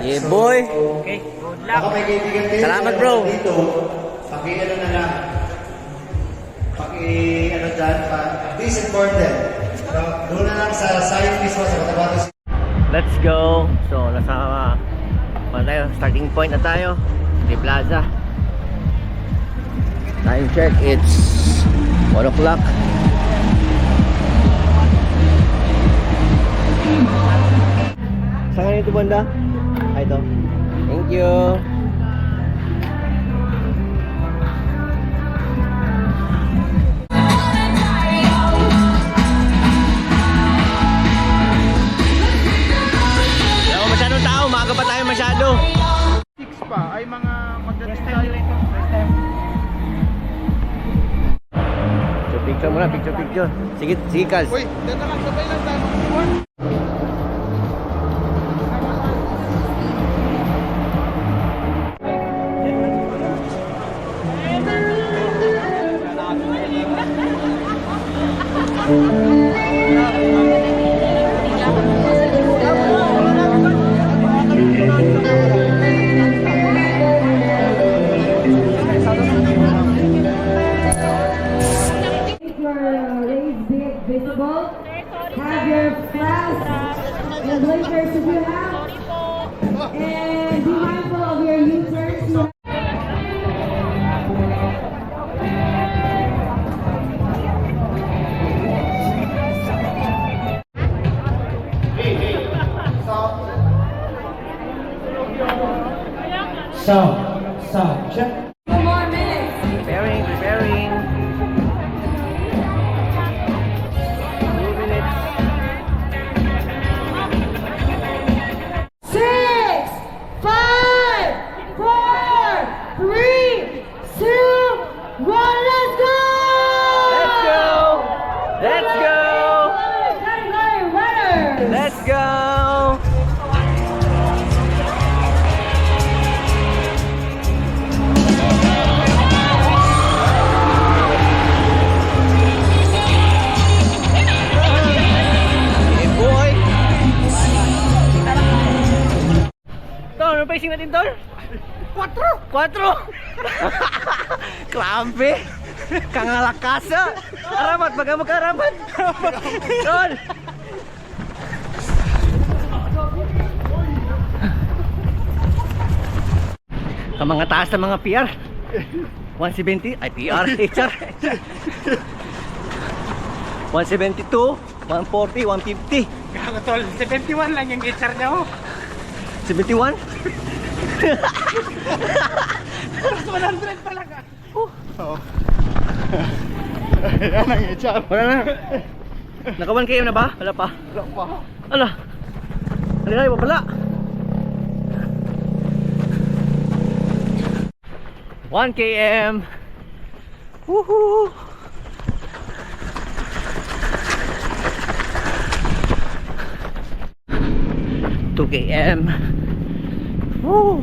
Yeah, boy. Okay, good luck. Baka may kaibigan kayo. Salamat, bro. Dito, paki-ano na lang. Paki-ano dyan, please inform them. Doon na lang sa side mismo sa Cotabato. Let's go. So, nasa tayo, starting point na tayo. Di Plaza. Time check, it's 1 o'clock. Saan ka nito, banda? Ay, ito. Thank you. Wala masyadong tao, maaga pa tayo masyado. 6 pa ay mga magdating tayo ito. First time. So, picture muna, picture. Sige, sige, Kals. Uy, dito lang, sabay lang tayo mag-iwan. Visible. Have your flags and blinkers if you have. And be mindful of your U-turns. Sound, check. 2 more minutes. Preparing. 2 minutes. 6, 5, 4, 3, 2, 1, let's go! Let's go! Category runners! Let's go! Hey boy! Tol, ano pacing natin, Tol? 4! Grabe! Kangalakasa! Aramat, baga mo karamat! Tol! Ang mga taas ng mga PR 170, ay PR, HR 172, 140, 150 Gago tol, 71 lang yung HR niya oh. 71? Plus 100 talaga. Oo. Yan ang HR. Wala na. Naka 1 km na ba? Wala pa. Wala pa. Ala. Alay, wala. 1 km. Woohoo. Two km. Woo.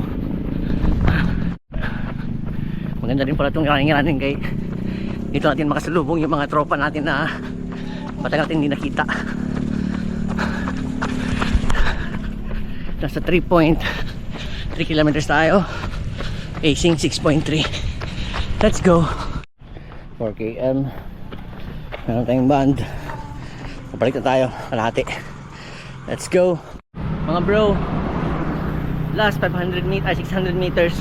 Maganda rin pala itong running natin kay dito natin makasalubong yung mga tropa natin na matagal natin hindi nakita. Nasa 3.3 kilometers tayo, pacing 6.3. Let's go. 4 km. Meron tayong band, pabalik na tayo kalahati. Let's go mga bro. Last 500 meters, 600 meters.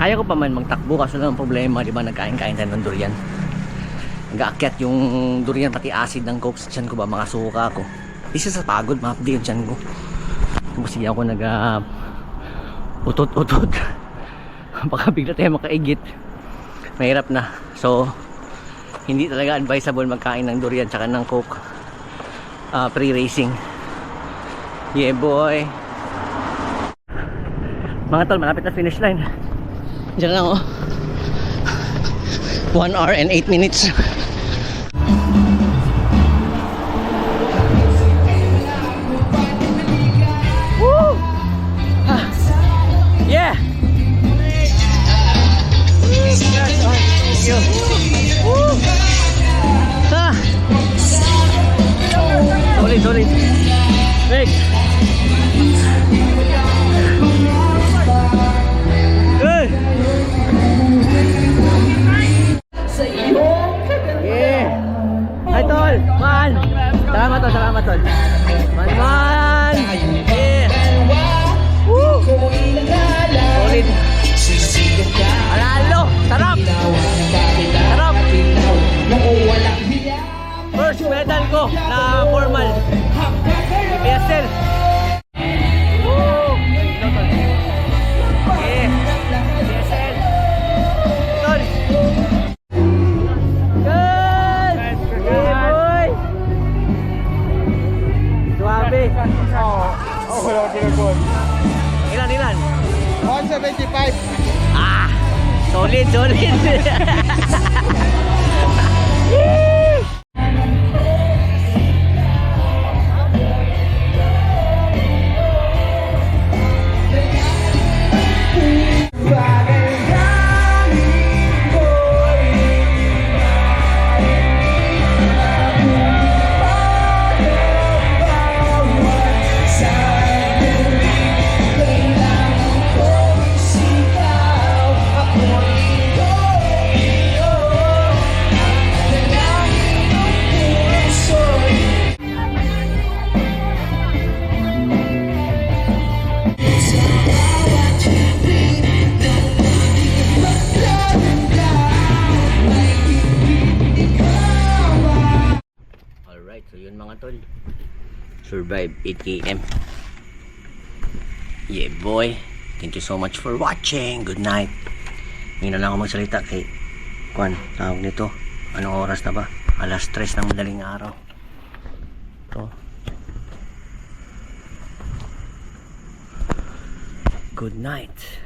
Kaya ko pa man magtakbo kaso lang ang problema, di ba, nagkain-kain tayo ng durian. Nag-aakyat yung durian pati acid ng coke sa tiyan ko ba, mga suka ko. Isa sa pagod, mapdi yung tiyan ko. Kasi ako utot-utot. Baka bigla tayo makaigit. Mahirap na. So hindi talaga advisable magkain ng durian tsaka ng coke pre-racing. Yeah boy. Mga tol, malapit na finish line. Diyan lang oh. 1 hour and 8 minutes. Woo! Ah. Yeah! Thank you. Woo! Ah! Solid. Wait. 175. Ah! Solid, solid! Alright, so yun mga tol. Survive 8 km. Yeah boy. Thank you so much for watching. Good night. Ngayon na lang ako magsalita kay Kwan, tawag nito. Anong oras na ba? Alas 3 ng madaling araw. So, good night.